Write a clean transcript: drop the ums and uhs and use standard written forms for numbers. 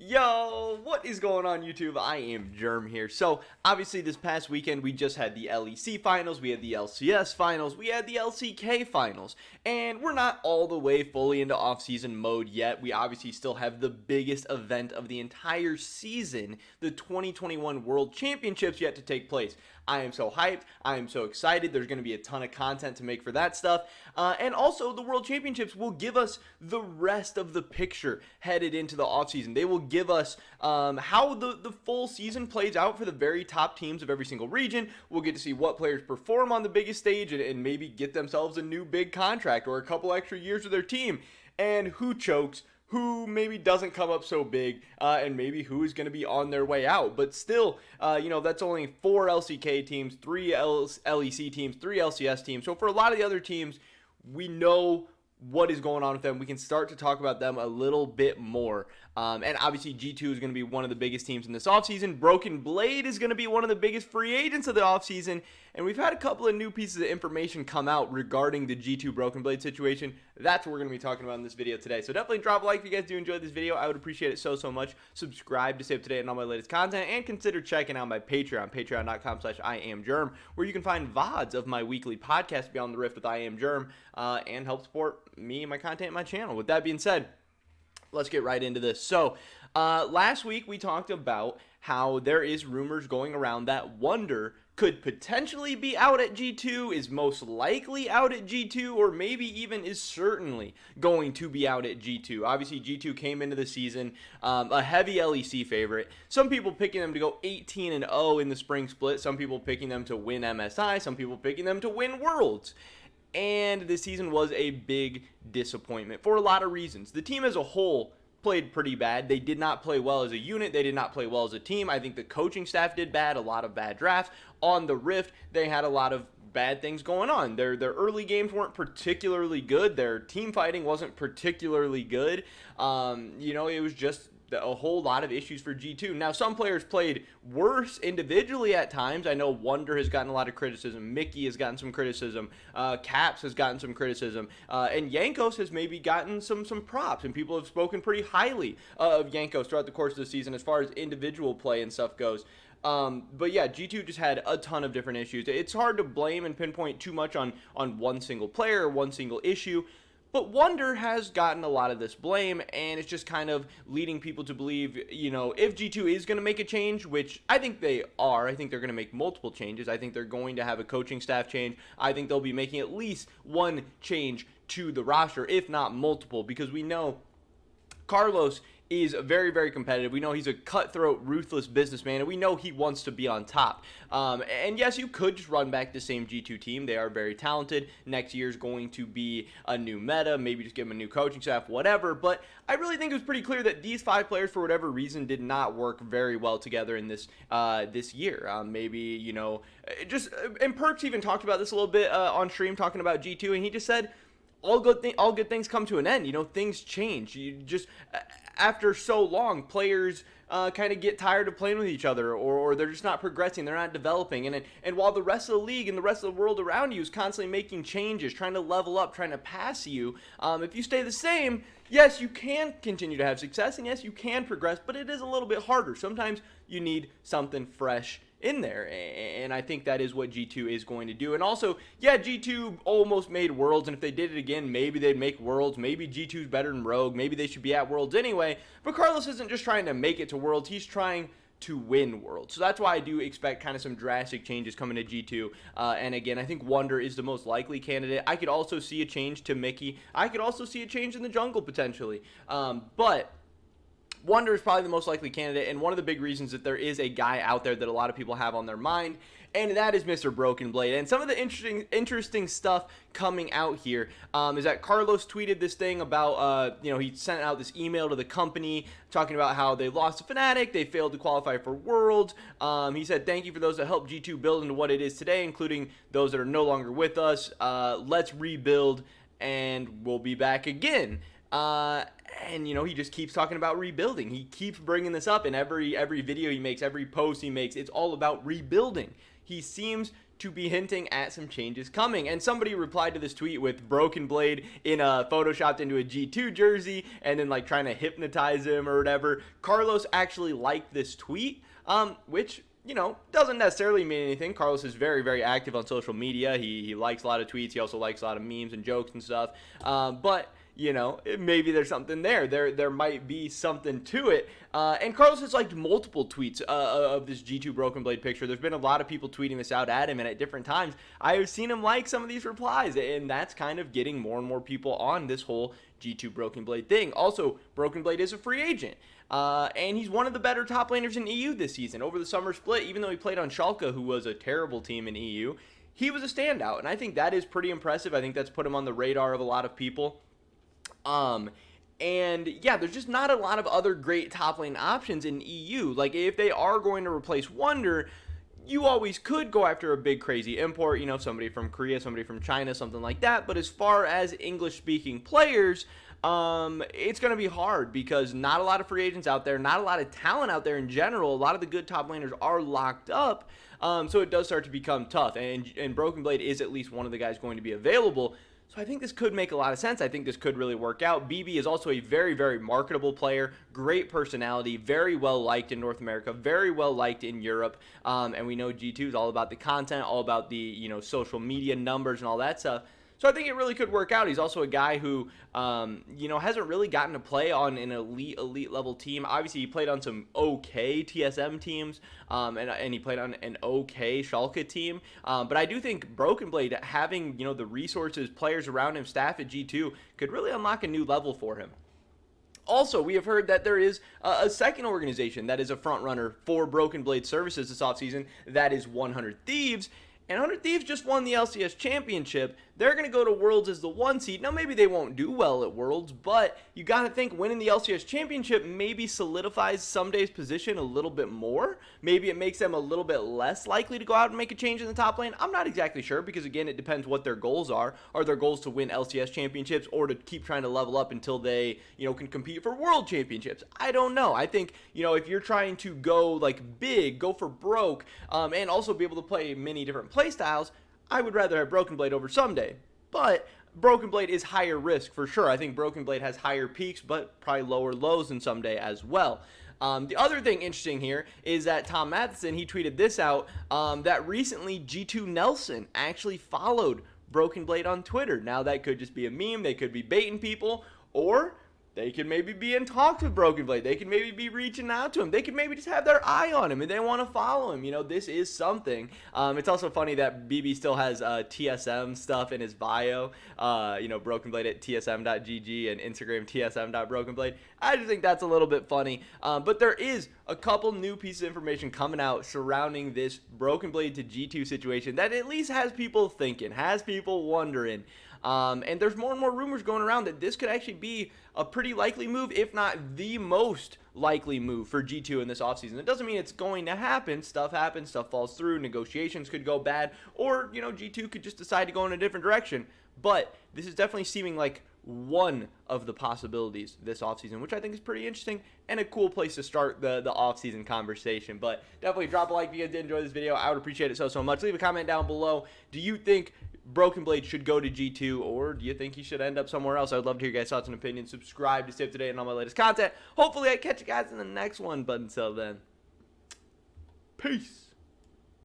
Yo, what is going on YouTube? I am Germ here. So, obviously this past weekend we just had the LEC finals, we had the LCS finals, we had the LCK finals, and we're not all the way fully into off-season mode yet. We obviously still have the biggest event of the entire season, the 2021 World Championships, yet to take place. I am so hyped. I am so excited. There's going to be a ton of content to make for that stuff. And also, the World Championships will give us the rest of the picture headed into the offseason. They will give us how the full season plays out for the very top teams of every single region. We'll get to see what players perform on the biggest stage and maybe get themselves a new big contract or a couple extra years with their team. And who chokes, who maybe doesn't come up so big, and maybe who is going to be on their way out. But still, that's only 4 LCK teams, 3 LEC teams, 3 LCS teams. So for a lot of the other teams, we know what is going on with them. We can start to talk about them a little bit more. And obviously G2 is going to be one of the biggest teams in this offseason. Brokenblade is going to be one of the biggest free agents of the offseason. And we've had a couple of new pieces of information come out regarding the G2 Brokenblade situation. That's what we're going to be talking about in this video today. So definitely drop a like if you guys do enjoy this video. I would appreciate it so much. Subscribe to stay up to date on all my latest content. And consider checking out my Patreon, patreon.com/IamGerm, where you can find VODs of my weekly podcast, Beyond the Rift with I Am Germ, and help support me and my content and my channel. With that being said, let's get right into this. So, last week we talked about how there is rumors going around that Wonder could potentially be out at G2, is most likely out at G2, or maybe even is certainly going to be out at G2. Obviously, G2 came into the season a heavy LEC favorite. Some people picking them to go 18-0 in the spring split. Some people picking them to win MSI. Some people picking them to win Worlds. And this season was a big disappointment for a lot of reasons. The team as a whole played pretty bad. They did not play well as a unit. They did not play well as a team. I think the coaching staff did bad, a lot of bad drafts. On the Rift, they had a lot of bad things going on. Their early games weren't particularly good. Their team fighting wasn't particularly good. It was just a whole lot of issues for G2. Now, some players played worse individually at times. I know Wonder has gotten a lot of criticism. Mickey has gotten some criticism. Caps has gotten some criticism. And Jankos has maybe gotten some props. And people have spoken pretty highly of Jankos throughout the course of the season as far as individual play and stuff goes. But yeah, G2 just had a ton of different issues. It's hard to blame and pinpoint too much on one single player or one single issue. But Wonder has gotten a lot of this blame, and it's just kind of leading people to believe, if G2 is going to make a change, which I think they are. I think they're going to make multiple changes. I think they're going to have a coaching staff change. I think they'll be making at least one change to the roster, if not multiple, because we know Carlos is very, very competitive. We know he's a cutthroat, ruthless businessman, and we know he wants to be on top. And yes, you could just run back the same G2 team. They are very talented. Next year is going to be a new meta. Maybe just give them a new coaching staff, whatever. But I really think it was pretty clear that these 5 players, for whatever reason, did not work very well together in this year. And Perks even talked about this a little bit on stream, talking about G2, and he just said, all good things come to an end. Things change. After so long, players kind of get tired of playing with each other, or they're just not progressing, they're not developing. And while the rest of the league and the rest of the world around you is constantly making changes, trying to level up, trying to pass you, if you stay the same, yes, you can continue to have success, and yes, you can progress, but it is a little bit harder. Sometimes you need something fresh in there, and I think that is what G2 is going to do. And also, yeah, G2 almost made Worlds, and if they did it again, maybe they'd make Worlds. Maybe G2's better than Rogue. Maybe they should be at Worlds anyway. But Carlos isn't just trying to make it to Worlds. He's trying to win Worlds. So that's why I do expect kind of some drastic changes coming to G2. And again, I think Wonder is the most likely candidate. I could also see a change to Mickey. I could also see a change in the jungle potentially. But Wonder is probably the most likely candidate, and one of the big reasons that there is a guy out there that a lot of people have on their mind, and that is Mr. Brokenblade. And some of the interesting stuff coming out here is that Carlos tweeted this thing about, he sent out this email to the company talking about how they lost to Fnatic, they failed to qualify for Worlds. He said, thank you for those that helped G2 build into what it is today, including those that are no longer with us. Let's rebuild, and we'll be back again. And he just keeps talking about rebuilding. He keeps bringing this up in every video he makes, every post he makes. It's all about rebuilding. he seems to be hinting at some changes coming. And somebody replied to this tweet with Brokenblade in a photoshopped into a G2 jersey and then like trying to hypnotize him or whatever. Carlos actually liked this tweet, which, you know, doesn't necessarily mean anything. Carlos is very, very active on social media. He likes a lot of tweets. He also likes a lot of memes and jokes and stuff. But you know, maybe there's something there. There might be something to it. And Carlos has liked multiple tweets of this G2 Brokenblade picture. There's been a lot of people tweeting this out at him, and at different times, I have seen him like some of these replies, and that's kind of getting more and more people on this whole G2 Brokenblade thing. Also, Brokenblade is a free agent. And he's one of the better top laners in EU this season. Over the summer split, even though he played on Schalke, who was a terrible team in EU, he was a standout, and I think that is pretty impressive. I think that's put him on the radar of a lot of people. And yeah, there's just not a lot of other great top lane options in EU. Like, if they are going to replace Wonder, you always could go after a big crazy import, you know, somebody from Korea, somebody from China, something like that. But as far as English speaking players, it's going to be hard because not a lot of free agents out there, not a lot of talent out there in general. A lot of the good top laners are locked up. So it does start to become tough, and Brokenblade is at least one of the guys going to be available. So I think this could make a lot of sense. I think this could really work out. BB is also a very, very marketable player, great personality, very well liked in North America, very well liked in Europe. And we know G2 is all about the content, all about the, you know, social media numbers and all that stuff. So I think it really could work out. He's also a guy who, you know, hasn't really gotten to play on an elite level team. Obviously, he played on some okay TSM teams, and he played on an okay Schalke team. But I do think Brokenblade, having, you know, the resources, players around him, staff at G2, could really unlock a new level for him. Also, we have heard that there is a second organization that is a front runner for Brokenblade services this offseason. That is 100 Thieves. And 100 Thieves just won the LCS Championship. They're going to go to Worlds as the 1 seed. Now, maybe they won't do well at Worlds, but you got to think winning the LCS Championship maybe solidifies Sumday's position a little bit more. Maybe it makes them a little bit less likely to go out and make a change in the top lane. I'm not exactly sure because, again, it depends what their goals are. Are their goals to win LCS Championships or to keep trying to level up until they, you know, can compete for World Championships? I don't know. I think, you know, if you're trying to go, like, big, go for broke, and also be able to play many different playstyles, I would rather have Brokenblade over Someday. But Brokenblade is higher risk for sure. I think Brokenblade has higher peaks, but probably lower lows than Someday as well. The other thing interesting here is that Tom Matheson, he tweeted this out, that recently G2 Nelson actually followed Brokenblade on Twitter. Now, that could just be a meme. They could be baiting people, or they could maybe be in talks with Brokenblade. They could maybe be reaching out to him. They could maybe just have their eye on him and they want to follow him. You know, this is something. It's also funny that BB still has TSM stuff in his bio. You know, Brokenblade at tsm.gg and Instagram tsm.brokenblade. I just think that's a little bit funny. But there is a couple new pieces of information coming out surrounding this Brokenblade to G2 situation that at least has people thinking, has people wondering. And there's more and more rumors going around that this could actually be a pretty likely move, if not the most likely move for G2 in this offseason. It doesn't mean it's going to happen. Stuff happens, stuff falls through, negotiations could go bad, or, you know, G2 could just decide to go in a different direction. But this is definitely seeming like one of the possibilities this offseason, which I think is pretty interesting and a cool place to start the offseason conversation. But definitely drop a like if you guys did enjoy this video. I would appreciate it so much. Leave a comment down below. Do you think Brokenblade should go to G2, or do you think he should end up somewhere else? I would love to hear your guys' thoughts and opinions. Subscribe to stay up to date on all my latest content. Hopefully I catch you guys in the next one, but until then, peace.